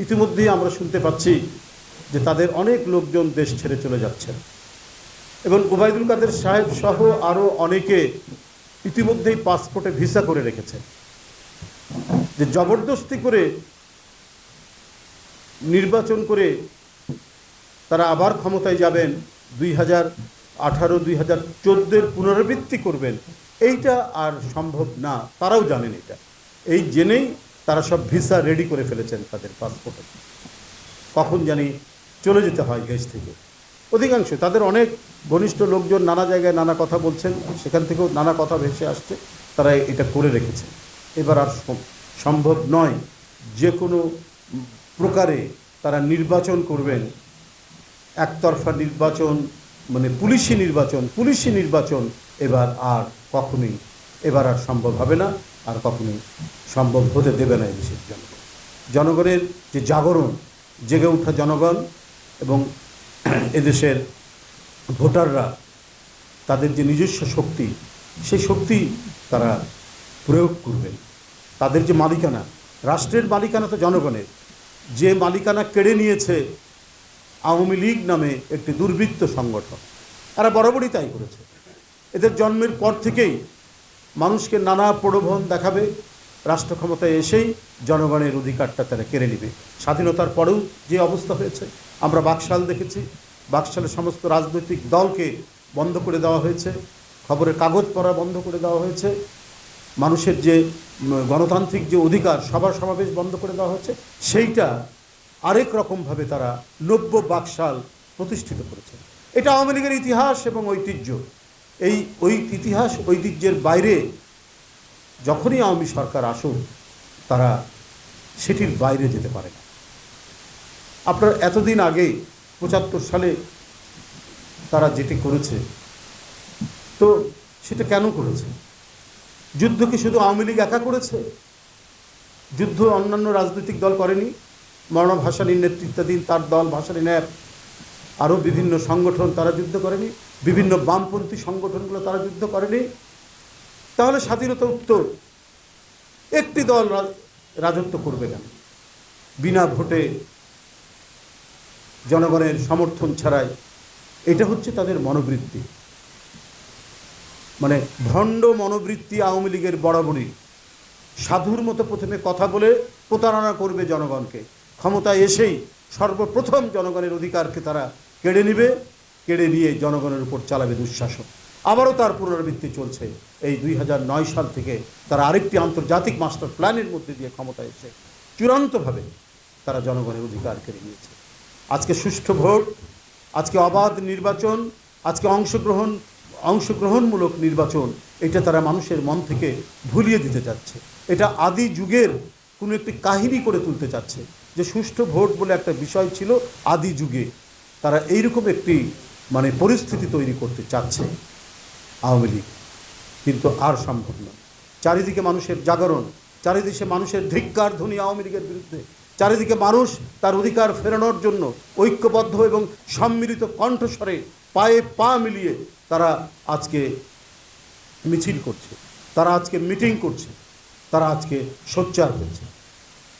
ইতিমধ্যেই আমরা শুনতে পাচ্ছি যে তাদের অনেক লোকজন দেশ ছেড়ে চলে যাচ্ছেন এবং ওবায়দুল কাদের সাহেব সহ আরও অনেকে ইতিমধ্যেই পাসপোর্টে ভিসা করে রেখেছে। যে জবরদস্তি করে নির্বাচন করে তারা আবার ক্ষমতায় যাবেন, 2018 2014 পুনরাবৃত্তি করবেন, এইটা আর সম্ভব না। তারাও জানেন এটা। এই জেনেই তারা সব ভিসা রেডি করে ফেলেছেন তাদের পাসপোর্টে, কখন জানি চলে যেতে হয় দেশ থেকে। অধিকাংশ তাদের অনেক ঘনিষ্ঠ লোকজন নানা জায়গায় নানা কথা বলছেন, সেখান থেকেও নানা কথা ভেসে আসছে, তারা এটা করে রেখেছে। এবার আর সম্ভব নয় যে কোনো প্রকারে তারা নির্বাচন করবেন। একতরফা নির্বাচন মানে পুলিশি নির্বাচন এবার আর কখনোই আর সম্ভব হবে না, আর কখনোই সম্ভব হতে দেবে না এদেশের জনগণ। জনগণের যে জাগরণ, জেগে ওঠা জনগণ এবং এদেশের ভোটাররা তাদের যে নিজস্ব শক্তি, সেই শক্তি তারা প্রয়োগ করবেন। তাদের যে মালিকানা, রাষ্ট্রের মালিকানা তো জনগণের, যে মালিকানা কেড়ে নিয়েছে আওয়ামী লীগ নামে একটি দুর্বৃত্ত সংগঠন, তারা বরাবরই তাই করেছে। এদের জন্মের পর থেকেই মানুষকে নানা প্রলোভন দেখাবে, রাষ্ট্র ক্ষমতায় এসেই জনগণের অধিকারটা তারা কেড়ে নেবে। স্বাধীনতার পরেও যে অবস্থা হয়েছে, আমরা বাকশাল দেখেছি, বাকশালের সমস্ত রাজনৈতিক দলকে বন্ধ করে দেওয়া হয়েছে, খবরের কাগজ পড়া বন্ধ করে দেওয়া হয়েছে, মানুষের যে গণতান্ত্রিক যে অধিকার, সভা সমাবেশ বন্ধ করে দেওয়া হয়েছে। সেইটা আরেক রকমভাবে তারা নব্য বাকশাল প্রতিষ্ঠিত করেছে। এটা আওয়ামী লীগের ইতিহাস এবং ঐতিহ্য। ওই ইতিহাস ঐতিহ্যের বাইরে যখনই আওয়ামী সরকার আসুক, তারা সেটির বাইরে যেতে পারে না। আপনার এতদিন আগে 75 সালে তারা যেটি করেছে, তো সেটা কেন করেছে? যুদ্ধ কি শুধু আওয়ামী লীগ একা করেছে? যুদ্ধ অন্যান্য রাজনৈতিক দল করেনি? মওলানা ভাসানীর নেতৃত্বাধীন তার দল, ভাসানী ন্যাপ, আরও বিভিন্ন সংগঠন, তারা যুদ্ধ করেনি? বিভিন্ন বামপন্থী সংগঠনগুলো তারা যুদ্ধ করেনি? তাহলে স্বাধীনতা উত্তর, একটি দল রাজত্ব করবে কেন? বিনা ভোটে, জনগণের সমর্থন ছাড়াই। এটা হচ্ছে তাদের মনোবৃত্তি, মানে ভণ্ড মনোবৃত্তি আওয়ামী লীগের বরাবরই। সাধুর মতো প্রথমে কথা বলে প্রতারণা করবে জনগণকে, ক্ষমতায় এসেই সর্বপ্রথম জনগণের অধিকারকে তারা কেড়ে নেবে, কেড়ে নিয়ে জনগণের উপর চালাবে দুঃশাসন। আবারও তার পুনরাবৃত্তি চলছে। এই 2009 সাল থেকে তারা আরেকটি আন্তর্জাতিক মাস্টার প্ল্যানের মধ্যে দিয়ে ক্ষমতায় এসে চূড়ান্তভাবে তারা জনগণের অধিকার কেড়ে নিয়েছে। আজকে সুষ্ঠু ভোট, আজকে অবাধ নির্বাচন, আজকে অংশগ্রহণমূলক নির্বাচন, এটা তারা মানুষের মন থেকে ভুলিয়ে দিতে চাচ্ছে। এটা আদি যুগের কোনো একটি কাহিনী করে তুলতে চাচ্ছে, যে সুষ্ঠু ভোট বলে একটা বিষয় ছিল আদি যুগে। তারা এইরকম একটি পরিস্থিতি তৈরি করতে চাচ্ছে আওয়ামী লীগ, কিন্তু আর সম্ভব নয়। চারিদিকে মানুষের জাগরণ, চারিদিকে মানুষের ধিক্কার ধ্বনি আওয়ামী লীগের বিরুদ্ধে, চারিদিকে মানুষ তার অধিকার ফেরানোর জন্য ঐক্যবদ্ধ এবং সম্মিলিত কণ্ঠস্বরে পায়ে পা মিলিয়ে তারা আজকে মিছিল করছে, তারা আজকে মিটিং করছে, তারা আজকে সোচ্চার হচ্ছে।